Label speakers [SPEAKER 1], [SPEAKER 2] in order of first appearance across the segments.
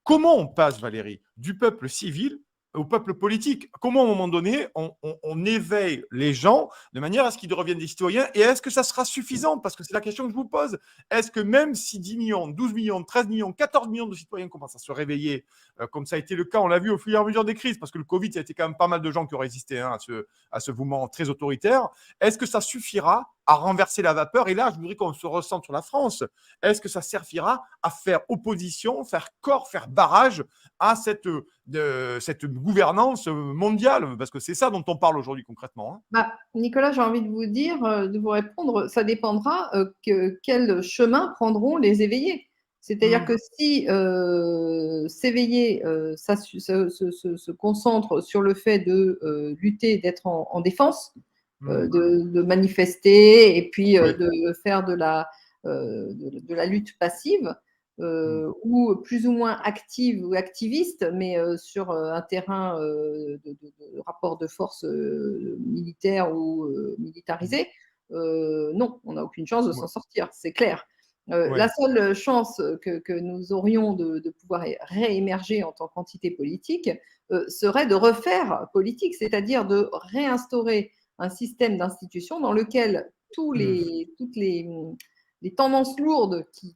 [SPEAKER 1] Comment on passe, Valérie, du peuple civil au peuple politique? Comment, à un moment donné, on éveille les gens de manière à ce qu'ils deviennent des citoyens? Et est-ce que ça sera suffisant? Parce que c'est la question que je vous pose. Est-ce que même si 10 millions, 12 millions, 13 millions, 14 millions de citoyens commencent à se réveiller, comme ça a été le cas, on l'a vu au fur et à mesure des crises, parce que le Covid, il y a été quand même pas mal de gens qui ont résisté à ce mouvement très autoritaire, est-ce que ça suffira à renverser la vapeur? Et là, je voudrais qu'on se ressente sur la France. Est-ce que ça servira à faire opposition, faire corps, faire barrage à cette gouvernance mondiale? Parce que c'est ça dont on parle aujourd'hui concrètement. Hein.
[SPEAKER 2] Bah, Nicolas, j'ai envie de vous dire, de vous répondre, ça dépendra quel chemin prendront les éveillés. C'est-à-dire que si s'éveiller, ça se concentre sur le fait de lutter, d'être en défense, de manifester et puis
[SPEAKER 1] Oui.
[SPEAKER 2] de faire de la lutte passive, ou plus ou moins active ou activiste, mais sur un terrain de rapport de force militaire ou militarisé, non, on n'a aucune chance de
[SPEAKER 1] Ouais.
[SPEAKER 2] s'en sortir, c'est clair. La
[SPEAKER 1] Ouais.
[SPEAKER 2] seule chance que nous aurions de pouvoir réémerger en tant qu'entité politique serait de refaire politique, c'est-à-dire de réinstaurer un système d'institutions dans lequel toutes les tendances lourdes qui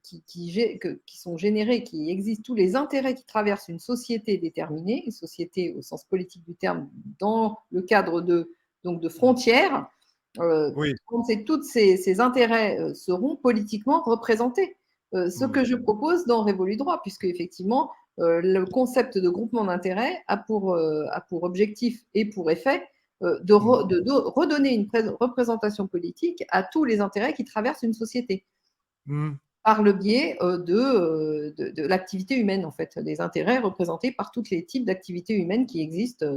[SPEAKER 2] sont générées, qui existent, tous les intérêts qui traversent une société déterminée, une société au sens politique du terme, dans le cadre de frontières,
[SPEAKER 1] Oui.
[SPEAKER 2] tous ces intérêts seront politiquement représentés. Ce que je propose dans Révolu Droit, puisque effectivement, le concept de groupement d'intérêts a pour objectif et pour effet de redonner une représentation politique à tous les intérêts qui traversent une société par le biais de l'activité humaine, en fait, des intérêts représentés par tous les types d'activités humaines qui existent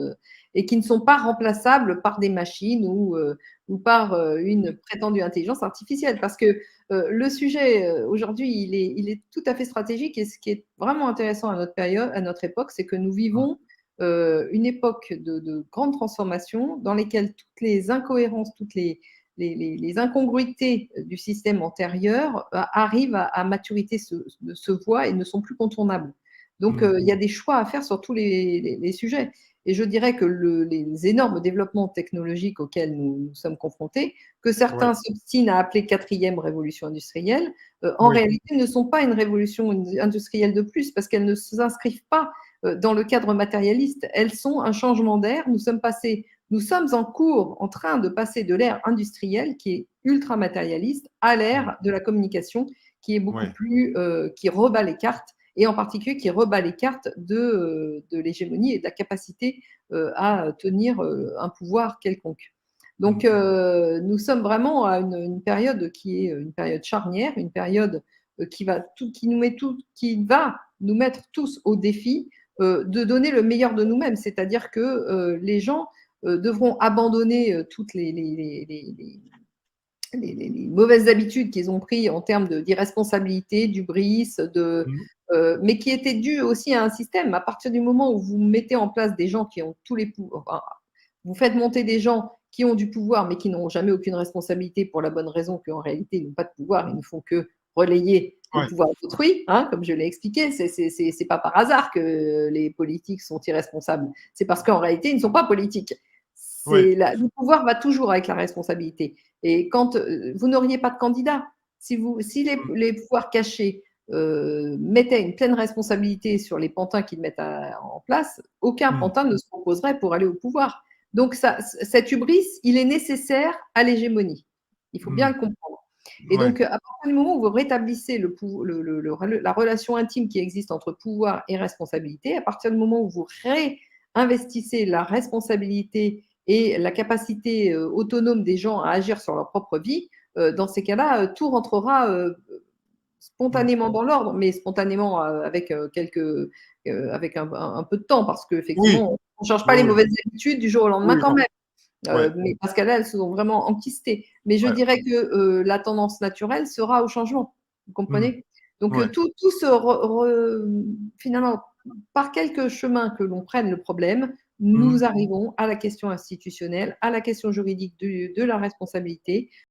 [SPEAKER 2] et qui ne sont pas remplaçables par des machines ou par une prétendue intelligence artificielle. Parce que le sujet, aujourd'hui, il est tout à fait stratégique et ce qui est vraiment intéressant à notre période, à notre époque, c'est que nous vivons une époque de grande transformation dans lesquelles toutes les incohérences, toutes les incongruités du système antérieur arrivent à maturité, se voient et ne sont plus contournables. Donc, il y a des choix à faire sur tous les sujets. Et je dirais que les énormes développements technologiques auxquels nous sommes confrontés, que certains
[SPEAKER 1] Ouais.
[SPEAKER 2] s'obstinent à appeler quatrième révolution industrielle, en
[SPEAKER 1] Oui.
[SPEAKER 2] réalité ne sont pas une révolution industrielle de plus, parce qu'elles ne s'inscrivent pas dans le cadre matérialiste. Elles sont un changement d'air. Nous sommes en train de passer de l'ère industrielle, qui est ultra matérialiste, à l'ère de la communication, qui est beaucoup
[SPEAKER 1] Ouais.
[SPEAKER 2] plus, qui rebat les cartes, et en particulier qui rebat les cartes de l'hégémonie et de la capacité à tenir un pouvoir quelconque. Donc, nous sommes vraiment à une période qui est une période charnière, une période qui va nous mettre tous au défi de donner le meilleur de nous-mêmes. C'est-à-dire que les gens devront abandonner toutes les mauvaises habitudes qu'ils ont prises en termes d'irresponsabilité, d'hubris, mais qui étaient dues aussi à un système. À partir du moment où vous mettez en place des gens qui ont tous les pouvoirs, enfin, vous faites monter des gens qui ont du pouvoir mais qui n'ont jamais aucune responsabilité pour la bonne raison qu'en réalité ils n'ont pas de pouvoir, ils ne font que relayer le
[SPEAKER 1] Ouais.
[SPEAKER 2] pouvoir d'autrui, hein, comme je l'ai expliqué. C'est pas par hasard que les politiques sont irresponsables. C'est parce qu'en réalité ils ne sont pas politiques.
[SPEAKER 1] Ouais.
[SPEAKER 2] Le pouvoir va toujours avec la responsabilité. Et quand vous n'auriez pas de candidat, si les pouvoirs cachés mettaient une pleine responsabilité sur les pantins qu'ils mettent en place, aucun pantin ne se proposerait pour aller au pouvoir. Donc cet hubris, il est nécessaire à l'hégémonie. Il faut bien le comprendre. Et
[SPEAKER 1] Ouais.
[SPEAKER 2] donc, à partir du moment où vous rétablissez la relation intime qui existe entre pouvoir et responsabilité, à partir du moment où vous réinvestissez la responsabilité et la capacité autonome des gens à agir sur leur propre vie, dans ces cas-là, tout rentrera spontanément dans l'ordre, mais spontanément avec avec un peu de temps, parce
[SPEAKER 1] Oui.
[SPEAKER 2] qu'effectivement, on ne change pas
[SPEAKER 1] Oui,
[SPEAKER 2] les
[SPEAKER 1] oui.
[SPEAKER 2] mauvaises habitudes du jour au lendemain
[SPEAKER 1] Oui,
[SPEAKER 2] quand
[SPEAKER 1] non.
[SPEAKER 2] même.
[SPEAKER 1] Ouais.
[SPEAKER 2] Mais parce qu'elles, elles sont vraiment enquistées. Mais je
[SPEAKER 1] Ouais.
[SPEAKER 2] dirais que la tendance naturelle sera au changement. Vous comprenez? Donc,
[SPEAKER 1] Ouais.
[SPEAKER 2] tout finalement, par quelque chemin que l'on prenne le problème, nous arrivons à la question institutionnelle, à la question juridique de la responsabilité,